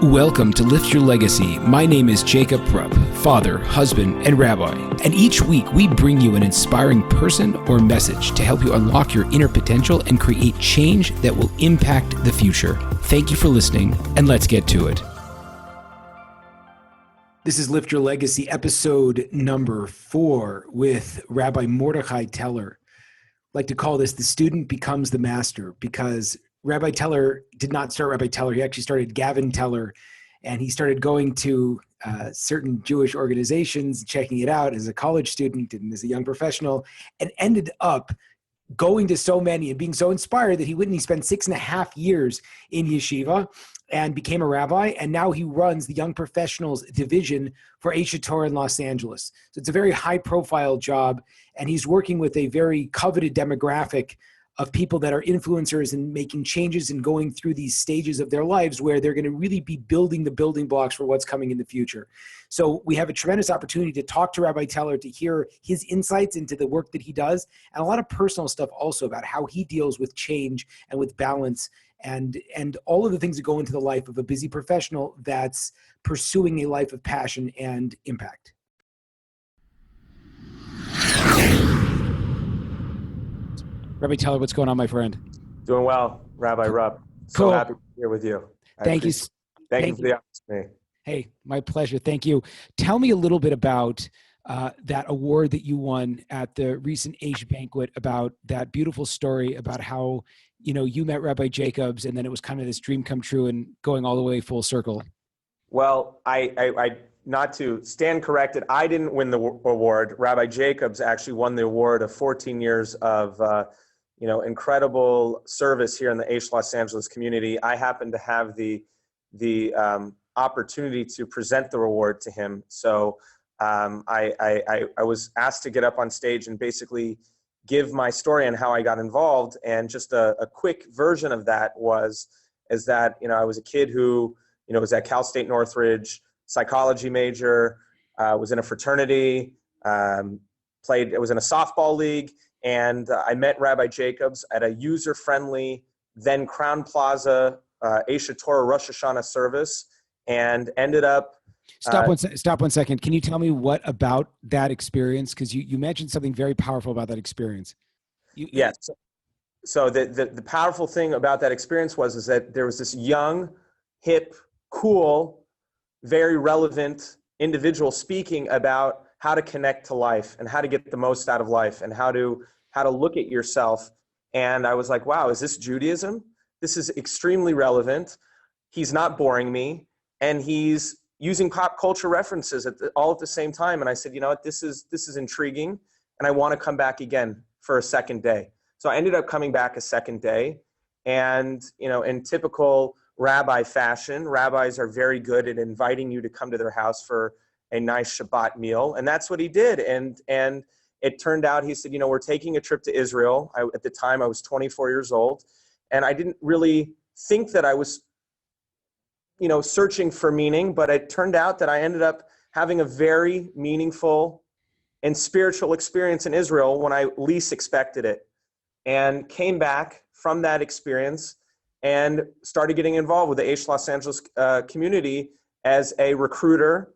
Welcome to Lift Your Legacy. My name is Jacob Rupp, father, husband, and rabbi. And each week we bring you an inspiring person or message to help you unlock your inner potential and create change that will impact the future. Thank you for listening, and let's get to it. This is Lift Your Legacy, episode number 4 with Rabbi Mordechai Teller. I like to call this the student becomes the master, because Rabbi Teller did not start Rabbi Teller. He actually started Gavin Teller, and he started going to certain Jewish organizations, checking it out as a college student and as a young professional, and ended up going to so many and being so inspired that he spent 6.5 years in yeshiva and became a rabbi. And now he runs the young professionals division for Aish Torah in Los Angeles. So it's a very high profile job. And he's working with a very coveted demographic of people that are influencers and making changes and going through these stages of their lives where they're going to really be building the building blocks for what's coming in the future. So we have a tremendous opportunity to talk to Rabbi Teller, to hear his insights into the work that he does, and a lot of personal stuff also about how he deals with change and with balance and all of the things that go into the life of a busy professional that's pursuing a life of passion and impact. Rabbi Teller, what's going on, my friend? Doing well, Rabbi Rupp. So Cool. happy to be here with you. Thank you. Thank you for the opportunity. Hey, my pleasure. Thank you. Tell me a little bit about that award that you won at the recent Aish banquet, about that beautiful story about how, you met Rabbi Jacobs and then it was kind of this dream come true and going all the way full circle. Well, I not to stand corrected, I didn't win the award. Rabbi Jacobs actually won the award of 14 years of incredible service here in the Aish Los Angeles community. I happened to have the opportunity to present the award to him. So I was asked to get up on stage and basically give my story and how I got involved. And just a quick version of that is that I was a kid who was at Cal State Northridge, psychology major, was in a fraternity, was in a softball league. And I met Rabbi Jacobs at a user-friendly, then Crown Plaza, Aish Torah Rosh Hashanah service, and ended up... Stop one second. Can you tell me what about that experience? Because you mentioned something very powerful about that experience. Yes. So the powerful thing about that experience is that there was this young, hip, cool, very relevant individual speaking about how to connect to life and how to get the most out of life and how to look at yourself. And I was like, wow, is this Judaism? This is extremely relevant. He's not boring me, and he's using pop culture references all at the same time. And I said, this is intriguing, and I want to come back again for a second day. So I ended up coming back a second day, and in typical rabbi fashion, rabbis are very good at inviting you to come to their house for a nice Shabbat meal. And that's what he did. And it turned out, he said, we're taking a trip to Israel. At the time, I was 24 years old. And I didn't really think that I was, searching for meaning. But it turned out that I ended up having a very meaningful and spiritual experience in Israel when I least expected it. And came back from that experience and started getting involved with the Aish Los Angeles community as a recruiter,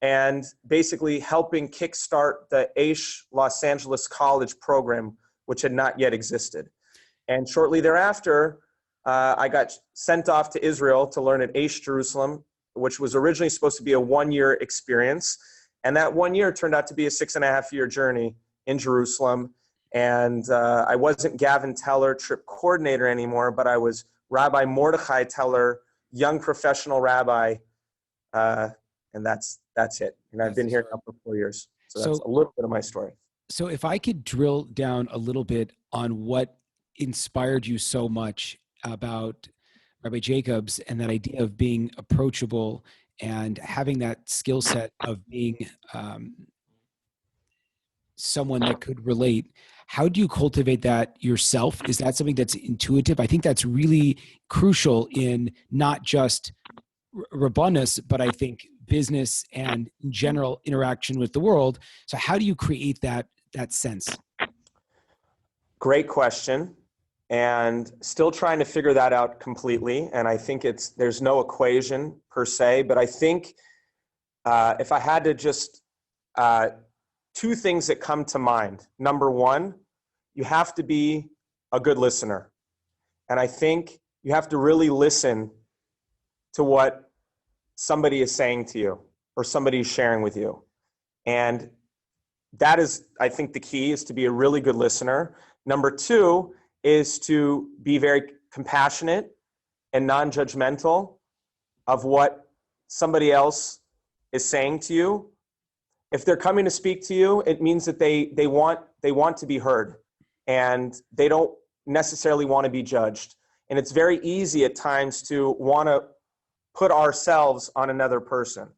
and basically helping kickstart the Aish Los Angeles College program, which had not yet existed. And shortly thereafter, I got sent off to Israel to learn at Aish Jerusalem, which was originally supposed to be a 1-year experience. And that 1 year turned out to be a 6.5-year journey in Jerusalem. And I wasn't Gavin Teller, trip coordinator anymore, but I was Rabbi Mordechai Teller, young professional rabbi. And that's it. And I've been here now for 4 years. So that's a little bit of my story. So if I could drill down a little bit on what inspired you so much about Rabbi Jacobs and that idea of being approachable and having that skill set of being someone that could relate, how do you cultivate that yourself? Is that something that's intuitive? I think that's really crucial in not just Rabbanus, but I think business and general interaction with the world. So how do you create that sense? Great question. and still trying to figure that out completely. And I think there's no equation per se, but I think if I had to just, two things that come to mind. Number one, you have to be a good listener. And I think you have to really listen to what somebody is saying to you or somebody is sharing with you. And that is, I think the key is to be a really good listener. Number two is to be very compassionate and non-judgmental of what somebody else is saying to you. If they're coming to speak to you, it means that they want to be heard, and they don't necessarily want to be judged. And it's very easy at times to want to put ourselves on another person.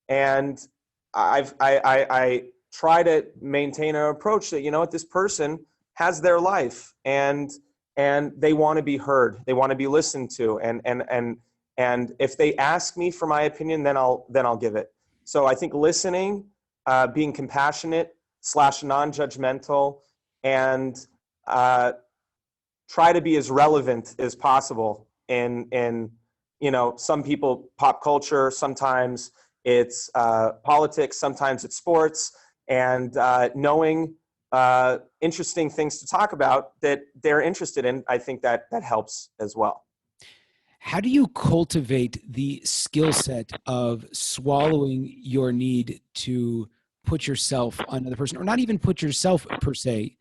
And I try to maintain an approach that, you know what, this person has their life, and they want to be heard. They want to be listened to. And if they ask me for my opinion, then I'll give it. So I think listening, being compassionate / non-judgmental, and try to be as relevant as possible in some people, pop culture, sometimes it's politics, sometimes it's sports, and knowing interesting things to talk about that they're interested in. I think that helps as well. How do you cultivate the skill set of swallowing your need to put yourself on another person, or not even put yourself per se,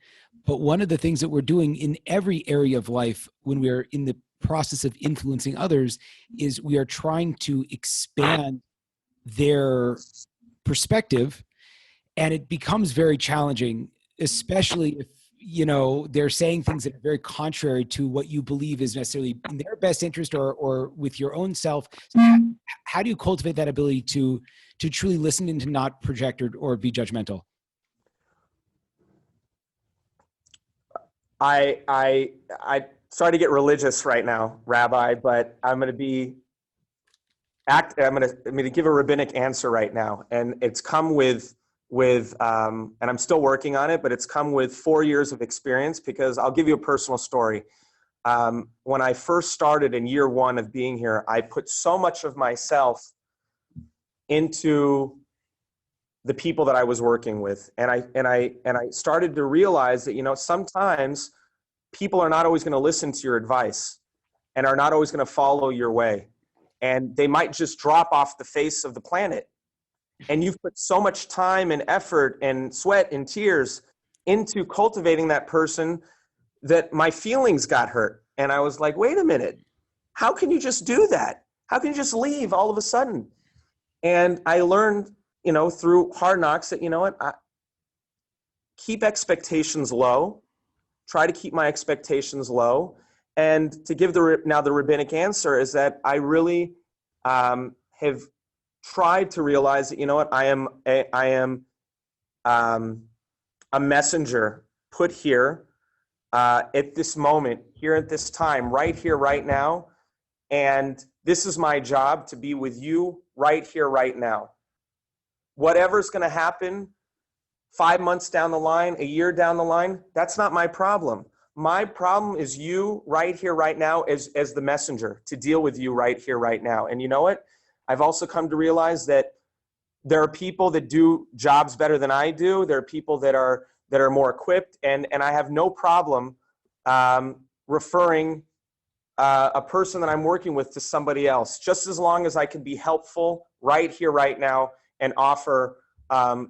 but one of the things that we're doing in every area of life when we're in the process of influencing others is we are trying to expand their perspective, and it becomes very challenging, especially if they're saying things that are very contrary to what you believe is necessarily in their best interest or with your own self. So how do you cultivate that ability to truly listen and to not project or be judgmental? I sorry to get religious right now, Rabbi, but I'm going to give a rabbinic answer right now, and it's come with and I'm still working on it, but it's come with 4 years of experience, because I'll give you a personal story. When I first started in year one of being here, I put so much of myself into the people that I was working with. And I started to realize that, sometimes people are not always going to listen to your advice and are not always going to follow your way. And they might just drop off the face of the planet. And you've put so much time and effort and sweat and tears into cultivating that person that my feelings got hurt. And I was like, wait a minute, how can you just do that? How can you just leave all of a sudden? And I learned, through hard knocks that, keep expectations low, try to keep my expectations low. And to give the rabbinic answer is that I really have tried to realize that, I am a messenger put here at this moment, here at this time, right here, right now. And this is my job, to be with you right here, right now. Whatever's going to happen 5 months down the line, a year down the line, that's not my problem. My problem is you right here, right now, as the messenger, to deal with you right here, right now. And you know what? I've also come to realize that there are people that do jobs better than I do. There are people that are more equipped, and I have no problem referring a person that I'm working with to somebody else, just as long as I can be helpful right here, right now, and offer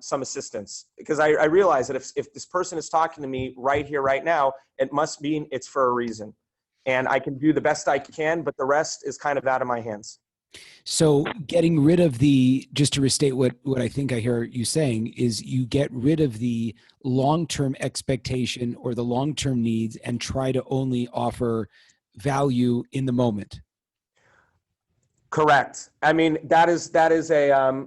some assistance. Because I realize that if this person is talking to me right here, right now, it must mean it's for a reason. And I can do the best I can, but the rest is kind of out of my hands. So getting rid of just to restate what I think I hear you saying, is you get rid of the long-term expectation or the long-term needs and try to only offer value in the moment. Correct. I mean, that is a,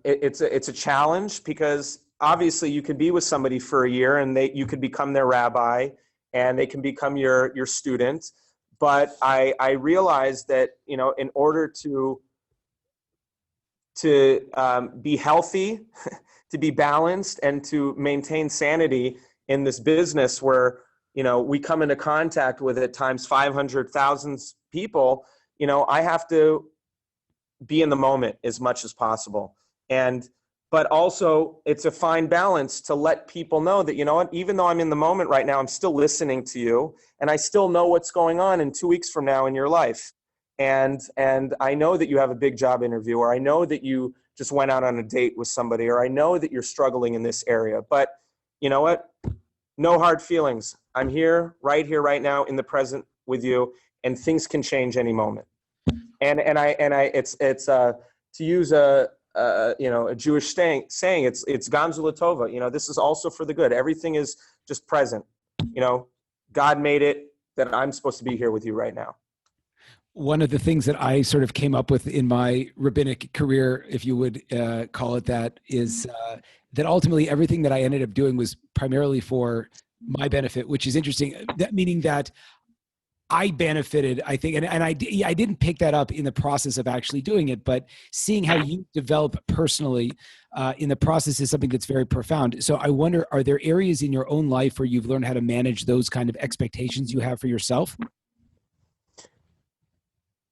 it's a challenge, because obviously you could be with somebody for a year and you could become their rabbi and they can become your student. But I realized that, in order to be healthy, to be balanced, and to maintain sanity in this business where we come into contact with at times 500,000 people, I have to be in the moment as much as possible. But also it's a fine balance to let people know that, even though I'm in the moment right now, I'm still listening to you and I still know what's going on in 2 weeks from now in your life. And I know that you have a big job interview, or I know that you just went out on a date with somebody, or I know that you're struggling in this area, but you know what? No hard feelings. I'm here, right now in the present with you, and things can change any moment. And it's to use a Jewish saying, it's Gamzu Latova. This is also for the good. Everything is just present. God made it that I'm supposed to be here with you right now. One of the things that I sort of came up with in my rabbinic career, if you would call it that, is that ultimately everything that I ended up doing was primarily for my benefit, which is interesting. That meaning that I benefited, I think, and I didn't pick that up in the process of actually doing it, but seeing how you develop personally in the process is something that's very profound. So I wonder, are there areas in your own life where you've learned how to manage those kind of expectations you have for yourself?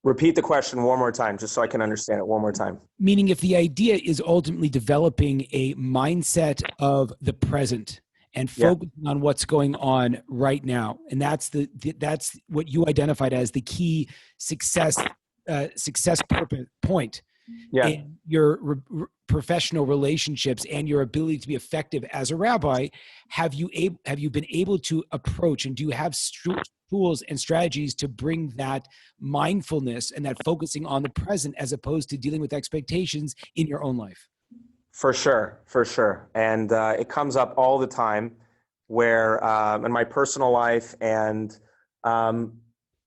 Repeat the question one more time, just so I can understand it one more time. Meaning, if the idea is ultimately developing a mindset of the present and focusing on what's going on right now, and that's what you identified as the key success point in your professional relationships and your ability to be effective as a rabbi. Have you been able to approach, and do you have tools and strategies to bring that mindfulness and that focusing on the present as opposed to dealing with expectations in your own life? For sure. And it comes up all the time where in my personal life, and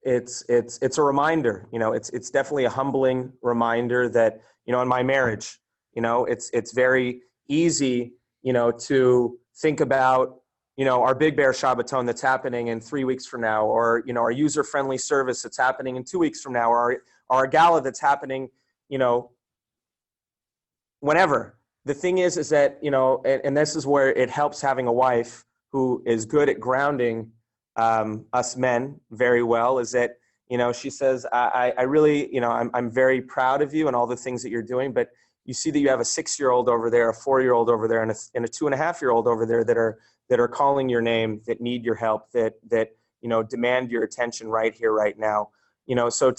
it's a reminder, it's definitely a humbling reminder that, in my marriage, it's very easy, to think about, our Big Bear Shabbaton that's happening in 3 weeks from now, or, our user-friendly service that's happening in 2 weeks from now, or our gala that's happening, whenever. The thing is that, and this is where it helps having a wife who is good at grounding us men very well, is that, she says, I really, I'm very proud of you and all the things that you're doing, but you see that you have a 6-year-old over there, a 4-year-old over there, and a 2.5-year-old over there that are calling your name, that need your help, that demand your attention right here, right now. So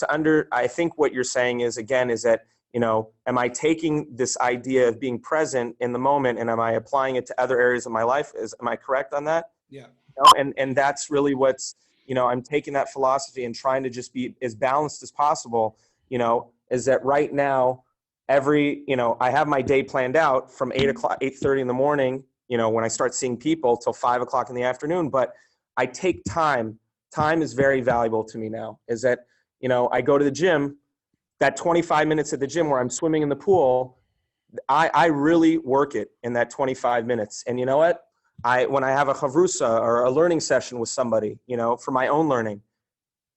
I think what you're saying is, again, is that, am I taking this idea of being present in the moment and am I applying it to other areas of my life? Am I correct on that? Yeah. And that's really what's, I'm taking that philosophy and trying to just be as balanced as possible, is that right now, I have my day planned out from 8:30 in the morning, when I start seeing people, till 5 o'clock in the afternoon. But I take time. Time is very valuable to me now, is that, I go to the gym, that 25 minutes at the gym where I'm swimming in the pool, I really work it in that 25 minutes. And you know what? When I have a chavrusa or a learning session with somebody, for my own learning,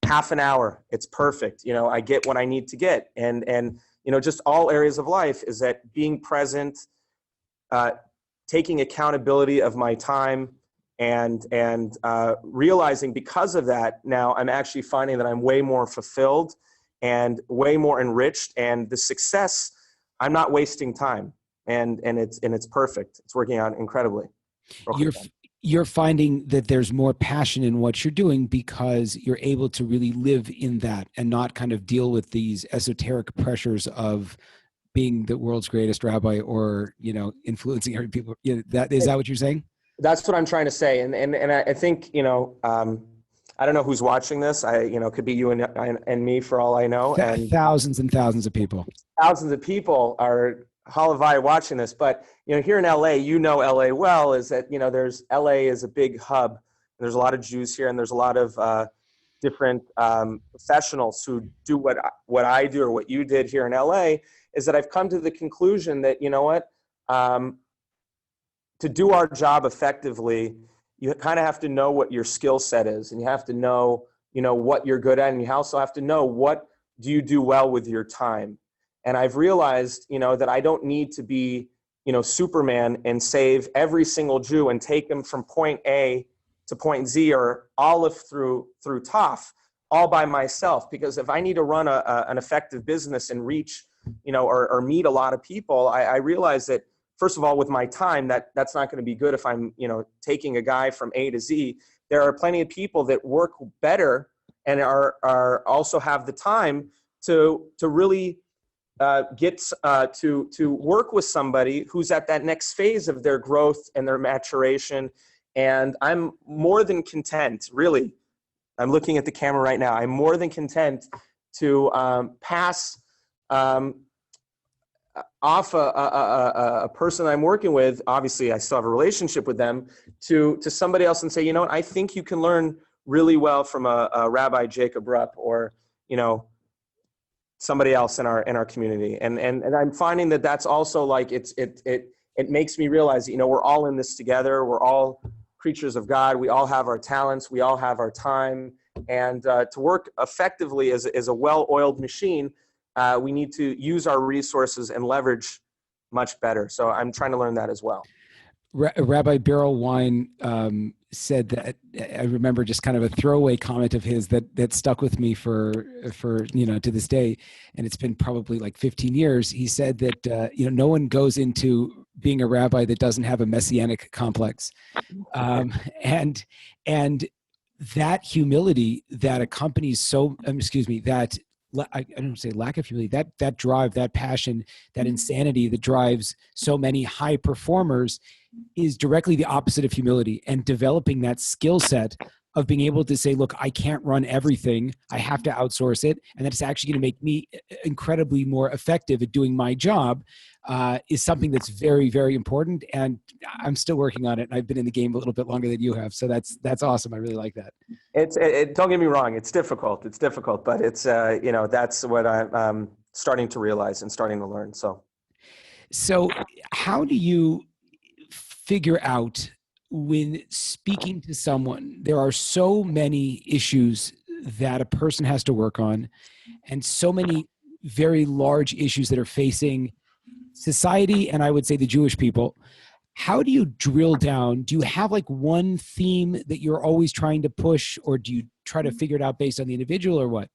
half an hour, it's perfect. I get what I need to get. And just all areas of life, is that being present, taking accountability of my time, and realizing because of that, now I'm actually finding that I'm way more fulfilled and way more enriched, and the success, I'm not wasting time, and it's perfect. It's working out incredibly. You're finding that there's more passion in what you're doing because you're able to really live in that and not kind of deal with these esoteric pressures of being the world's greatest rabbi, or, influencing other people. Is that what you're saying? That's what I'm trying to say. And I think, I don't know who's watching this. Could be you and me for all I know. And thousands and thousands of people. Thousands of people are Halavai watching this. But, here in LA, LA well, is that, LA is a big hub. There's a lot of Jews here, and there's a lot of different professionals who do what I do or what you did here in LA, is that I've come to the conclusion that, to do our job effectively, you kind of have to know what your skill set is, and you have to know, what you're good at, and you also have to know what do you do well with your time. And I've realized, that I don't need to be, Superman and save every single Jew and take them from point A to point Z, or Aleph through Taf, all by myself. Because if I need to run an effective business and reach, or meet a lot of people, I realize that, first of all, with my time, that's not going to be good if I'm, taking a guy from A to Z. There are plenty of people that work better and are also have the time to really get to work with somebody who's at that next phase of their growth and their maturation. And I'm more than content, really. I'm looking at the camera right now. I'm more than content to pass off a person I'm working with. Obviously, I still have a relationship with them, to somebody else and say, I think you can learn really well from a Rabbi Jacob Rupp, or, somebody else in our community. And I'm finding that that's also like, it makes me realize, we're all in this together. We're all creatures of God. We all have our talents. We all have our time. And to work effectively as a well-oiled machine, we need to use our resources and leverage much better. So I'm trying to learn that as well. Rabbi Beryl Wine said that, I remember just kind of a throwaway comment of his that stuck with me for to this day, and it's been probably like 15 years. He said that no one goes into being a rabbi that doesn't have a messianic complex, and that humility that accompanies that. I don't say lack of humility, that drive, that passion, that insanity that drives so many high performers is directly the opposite of humility. And developing that skill set of being able to say, look, I can't run everything. I have to outsource it. And that's actually going to make me incredibly more effective at doing my job is something that's very, very important. And I'm still working on it. And I've been in the game a little bit longer than you have. So that's awesome. I really like that. Don't get me wrong. It's difficult, but it's, that's what I'm starting to realize and starting to learn. So how do you figure out, when speaking to someone, there are so many issues that a person has to work on, and so many very large issues that are facing society, and I would say the Jewish people. How do you drill down? Do you have like one theme that you're always trying to push, or do you try to figure it out based on the individual, or what?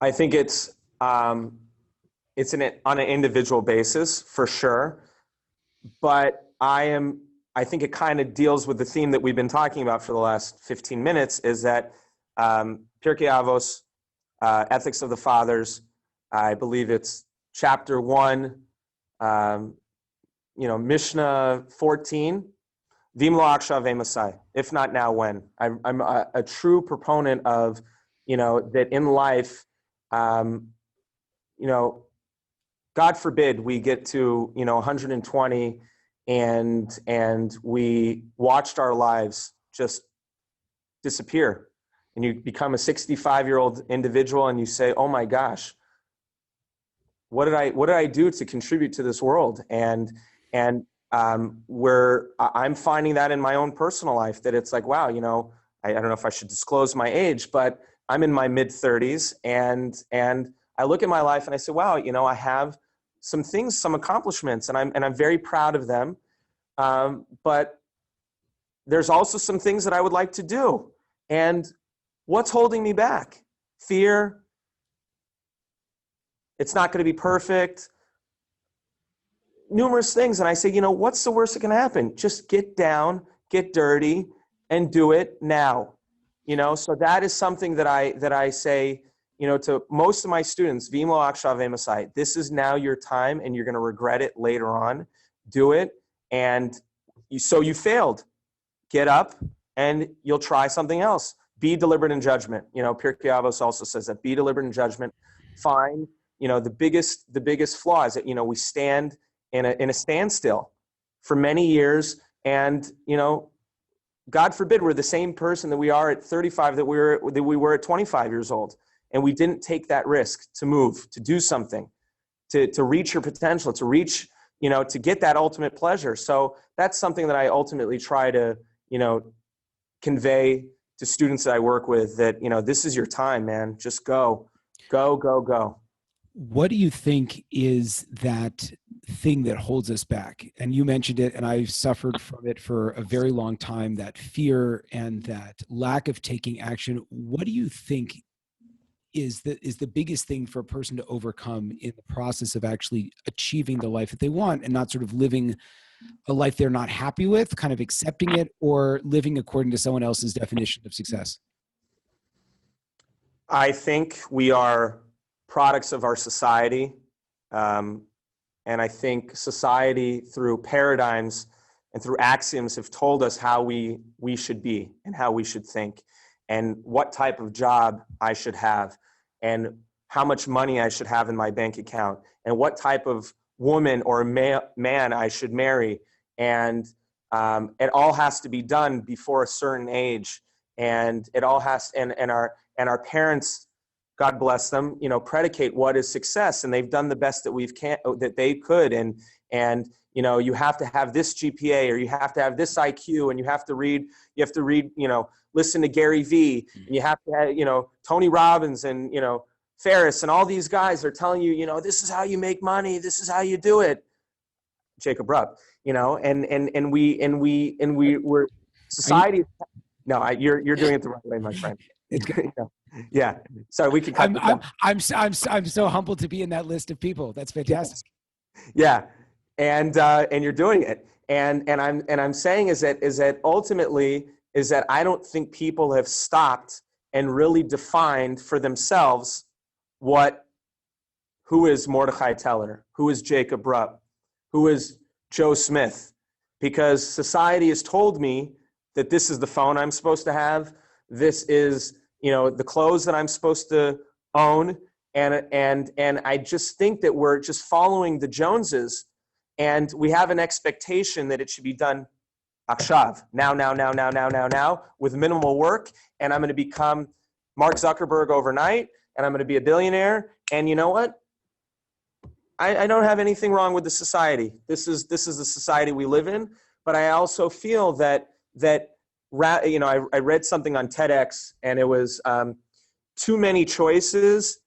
I think it's on an individual basis for sure, but I think it kind of deals with the theme that we've been talking about for the last 15 minutes, is that Pirkei Avos, Ethics of the Fathers, I believe it's chapter 1, Mishnah 14, Vim lo akshav emasai, if not now, when. I'm a true proponent of, that in life, God forbid we get to, 120 and we watched our lives just disappear, and you become a 65-year-old individual and you say, oh my gosh, what did I do to contribute to this world? And where I'm finding that in my own personal life, that it's like, wow, I don't know if I should disclose my age, but I'm in my mid-30s, and I look at my life and I say, wow, I have some things, some accomplishments, and I'm very proud of them. But there's also some things that I would like to do. And what's holding me back? Fear. It's not going to be perfect. Numerous things. And I say, what's the worst that can happen? Just get down, get dirty, and do it now. So that is something that I say, to most of my students, Vim lo akshav emasai, this is now your time, and you're going to regret it later on. Do it. And you failed. Get up and you'll try something else. Be deliberate in judgment. Pirkei Avos also says that. Be deliberate in judgment. Find, the biggest flaw is that, we stand in a standstill for many years, and, God forbid we're the same person that we are at 35 that we were at 25 years old. And we didn't take that risk to move, to do something, to reach your potential, to reach, to get that ultimate pleasure. So that's something that I ultimately try to, convey to students that I work with, that, this is your time, man. Just go. What do you think is that thing that holds us back? And you mentioned it, and I've suffered from it for a very long time, that fear and that lack of taking action. What do you think is the biggest thing for a person to overcome in the process of actually achieving the life that they want, and not sort of living a life they're not happy with, kind of accepting it, or living according to someone else's definition of success? I think we are products of our society. And I think society, through paradigms and through axioms, have told us how we should be and how we should think, and what type of job I should have, and how much money I should have in my bank account, and what type of woman or man I should marry. And it all has to be done before a certain age. And it all has, and our parents, God bless them, predicate what is success, and they've done the best that they could. And you have to have this GPA, or you have to have this IQ, and you have to read, listen to Gary Vee, and you have to have, Tony Robbins and, Ferris, and all these guys are telling you, this is how you make money. This is how you do it. Jacob Rupp, and we're society. No, you're doing it the right way, my friend. It's good. Yeah. Sorry, we can cut this out. I'm so humbled to be in that list of people. That's fantastic. Yeah. And you're doing it. And I'm saying is that ultimately is that I don't think people have stopped and really defined for themselves who is Mordechai Teller, who is Jacob Rupp, who is Joe Smith, because society has told me that this is the phone I'm supposed to have. This is, the clothes that I'm supposed to own. And I just think that we're just following the Joneses, and we have an expectation that it should be done akshav, now, with minimal work. And I'm going to become Mark Zuckerberg overnight, and I'm going to be a billionaire. And you know what? I don't have anything wrong with the society. This is the society we live in. But I also feel that I read something on TEDx, and it was too many choices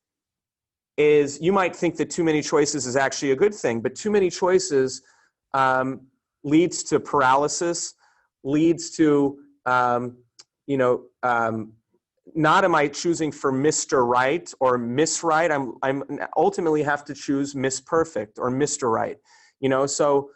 is, you might think that too many choices is actually a good thing, but too many choices leads to paralysis, leads to, not am I choosing for Mr. Right or Miss Right. I'm ultimately have to choose Miss Perfect or Mr. Right. So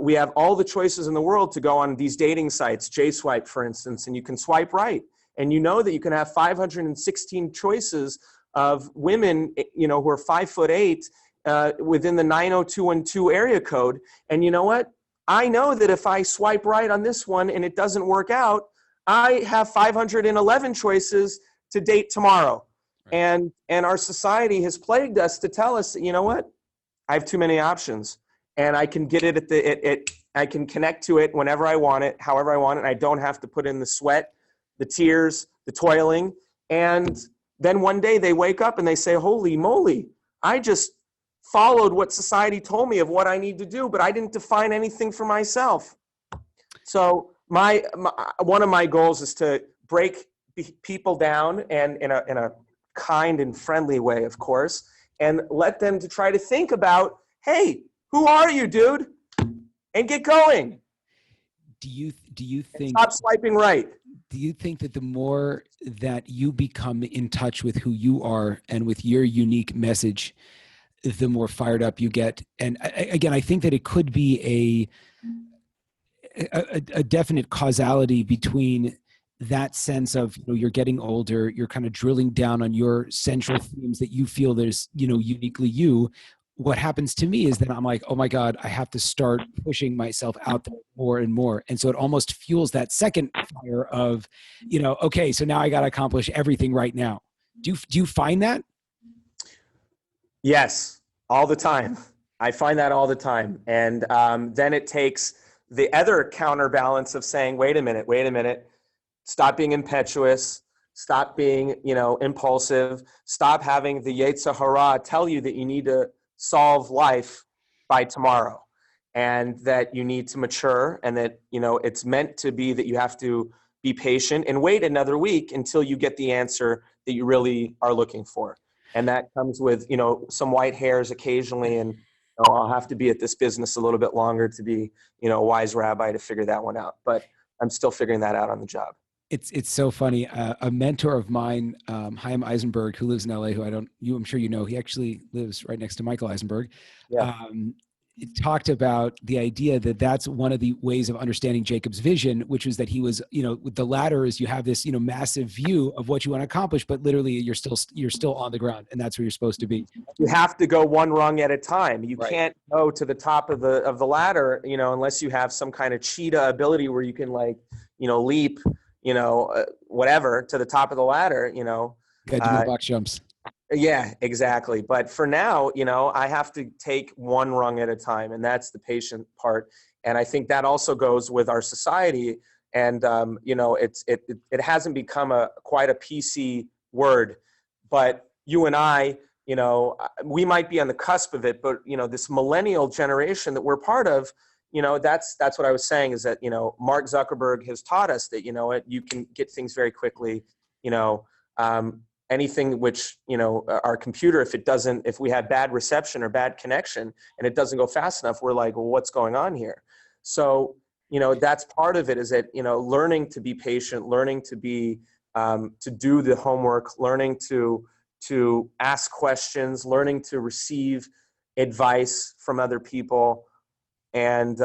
we have all the choices in the world to go on these dating sites, JSwipe, for instance, and you can swipe right. And that you can have 516 choices of women, who are 5'8", within the 90212 area code. And you know what? I know that if I swipe right on this one and it doesn't work out, I have 511 choices to date tomorrow. Right. And our society has plagued us to tell us that, you know what? I have too many options, and I can get it I can connect to it whenever I want it, however I want it. And I don't have to put in the sweat, the tears, the toiling. And then one day they wake up and they say, holy moly, I just followed what society told me of what I need to do, but I didn't define anything for myself. So one of my goals is to break people down, and in a kind and friendly way, of course, and let them to try to think about, hey, who are you, dude? And get going. Do you think, stop swiping right? Do you think that the more that you become in touch with who you are and with your unique message, the more fired up you get? And again, I think that it could be a definite causality between that sense of, you're getting older, you're kind of drilling down on your central themes that you feel there's, uniquely you. What happens to me is that I'm like, oh my God, I have to start pushing myself out there more and more. And so it almost fuels that second fire of, okay, so now I got to accomplish everything right now. Do you find that? Yes, all the time. I find that all the time. And then it takes the other counterbalance of saying, wait a minute, stop being impetuous, stop being, impulsive, stop having the Yetzer Hara tell you that you need to solve life by tomorrow, and that you need to mature, and that, it's meant to be that you have to be patient and wait another week until you get the answer that you really are looking for. And that comes with, some white hairs occasionally, and know, I'll have to be at this business a little bit longer to be, a wise rabbi to figure that one out. But I'm still figuring that out on the job. It's so funny. A mentor of mine, Chaim Eisenberg, who lives in LA, who I'm sure you know, he actually lives right next to Michael Eisenberg. Yeah. It talked about the idea that that's one of the ways of understanding Jacob's vision, which was that he was, with the ladder is you have this, massive view of what you want to accomplish, but literally you're still on the ground, and that's where you're supposed to be. You have to go one rung at a time. You Right. can't go to the top of the ladder, unless you have some kind of cheetah ability where you can leap, whatever to the top of the ladder, Got to do box jumps. Yeah, exactly. But for now, I have to take one rung at a time, and that's the patient part. And I think that also goes with our society. And it hasn't become quite a PC word, but you and I, we might be on the cusp of it. But this millennial generation that we're part of, that's what I was saying is that Mark Zuckerberg has taught us that you can get things very quickly. Anything which, our computer, if we have bad reception or bad connection and it doesn't go fast enough, we're like, well, what's going on here? So, that's part of it is that, learning to be patient, learning to be, to do the homework, learning to ask questions, learning to receive advice from other people, and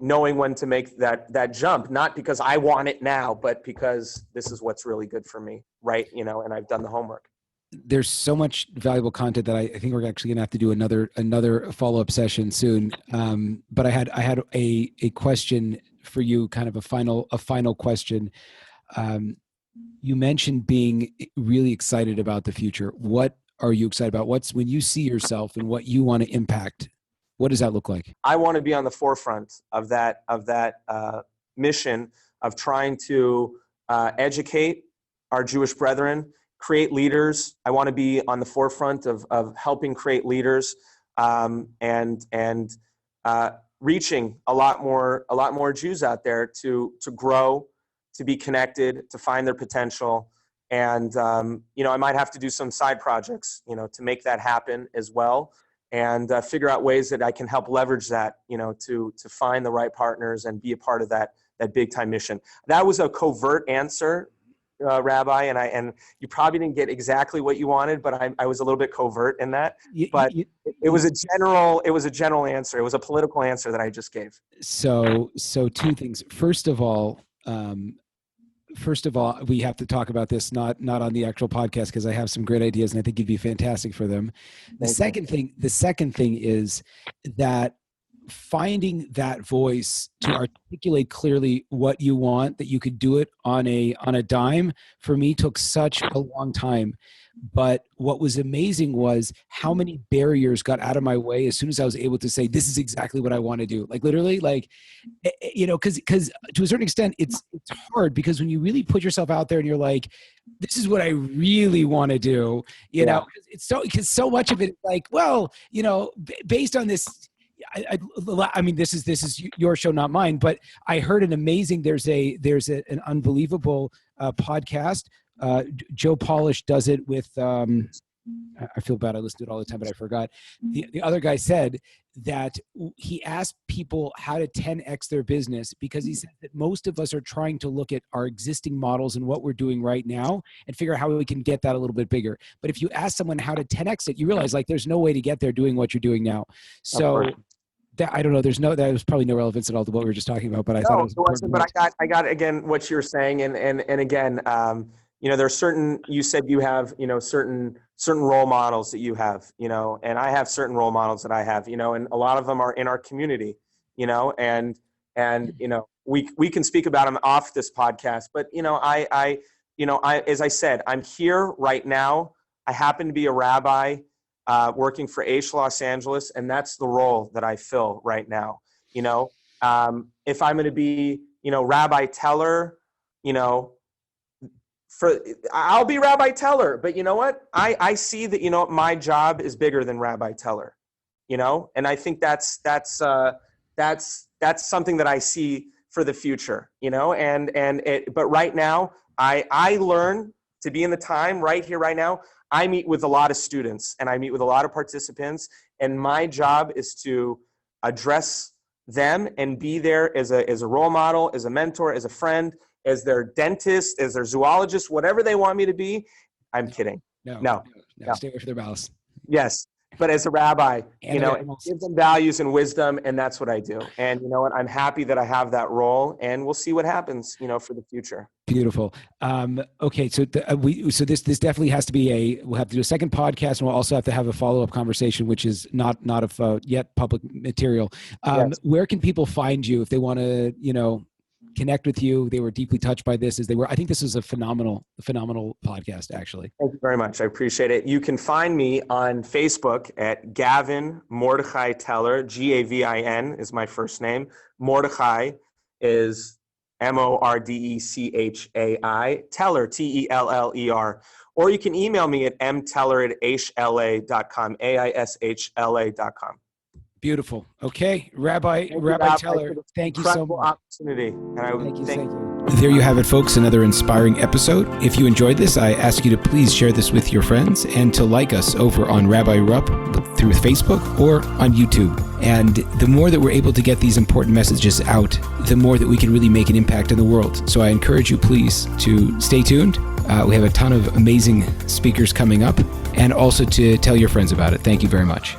knowing when to make that jump, not because I want it now, but because this is what's really good for me, right? And I've done the homework. There's so much valuable content that I think we're actually gonna have to do another follow-up session soon. But I had a question for you, kind of a final question. You mentioned being really excited about the future. What are you excited about? When you see yourself and what you want to impact? What does that look like? I want to be on the forefront of that mission of trying to educate our Jewish brethren, create leaders. I want to be on the forefront of helping create leaders and reaching a lot more Jews out there to grow, to be connected, to find their potential. And I might have to do some side projects, to make that happen as well. And figure out ways that I can help leverage that, to find the right partners and be a part of that big time mission. That was a covert answer, Rabbi, and you probably didn't get exactly what you wanted, but I was a little bit covert in that. But it was a general answer. It was a political answer that I just gave. So two things. First of all, we have to talk about this, not on the actual podcast, because I have some great ideas and I think you'd be fantastic for them. The second thing is that finding that voice to articulate clearly what you want, that you could do it on a dime, for me took such a long time. But what was amazing was how many barriers got out of my way as soon as I was able to say, this is exactly what I want to do. Like literally, because to a certain extent, it's hard, because when you really put yourself out there and you're like, this is what I really want to do, because so much of it, like, well, based on this, I mean, this is your show, not mine, but I heard an amazing, there's an unbelievable podcast. Joe Polish does it with, I feel bad, I listen to it all the time, but I forgot. The other guy said that he asked people how to 10x their business, because he said that most of us are trying to look at our existing models and what we're doing right now and figure out how we can get that a little bit bigger. But if you ask someone how to 10x it, you realize like there's no way to get there doing what you're doing now. So that, I don't know, that was probably no relevance at all to what we were just talking about, but I thought it was important. But I got again what you're saying, and again, there's certain, you said you have, certain role models that you have, and I have certain role models that I have, and a lot of them are in our community, and we can speak about them off this podcast, but, as I said, I'm here right now. I happen to be a rabbi working for Aish Los Angeles, and that's the role that I fill right now. If I'm going to be, Rabbi Teller, I'll be Rabbi Teller, but you know what? I see that, my job is bigger than Rabbi Teller, and I think that's something that I see for the future, but right now I learn to be in the time right here, right now. I meet with a lot of students and I meet with a lot of participants, And my job is to address them and be there as a role model, as a mentor, as a friend, as their dentist, as their zoologist, whatever they want me to be. I'm kidding. No. Stay away from their mouths. Yes. But as a rabbi, And and give them values and wisdom, and that's what I do. And you know what? I'm happy that I have that role, and we'll see what happens, for the future. Beautiful. Okay, so this definitely has to be we'll have to do a second podcast, and we'll also have to have a follow-up conversation, which is not of yet public material. Yes. Where can people find you if they want to, connect with you? They were deeply touched by this I think this is a phenomenal podcast, actually. Thank you very much. I appreciate it. You can find me on Facebook at Gavin Mordechai Teller. Gavin is my first name. Mordechai is Mordechai. Teller, Teller. Or you can email me at mteller@aishla.com, aishla.com. Beautiful. Okay, Rabbi Teller, thank you so much. Opportunity. And thank you. There you have it, folks, another inspiring episode. If you enjoyed this, I ask you to please share this with your friends and to like us over on Rabbi Rupp through Facebook or on YouTube. And the more that we're able to get these important messages out, the more that we can really make an impact in the world. So I encourage you, please, to stay tuned. We have a ton of amazing speakers coming up, and also to tell your friends about it. Thank you very much.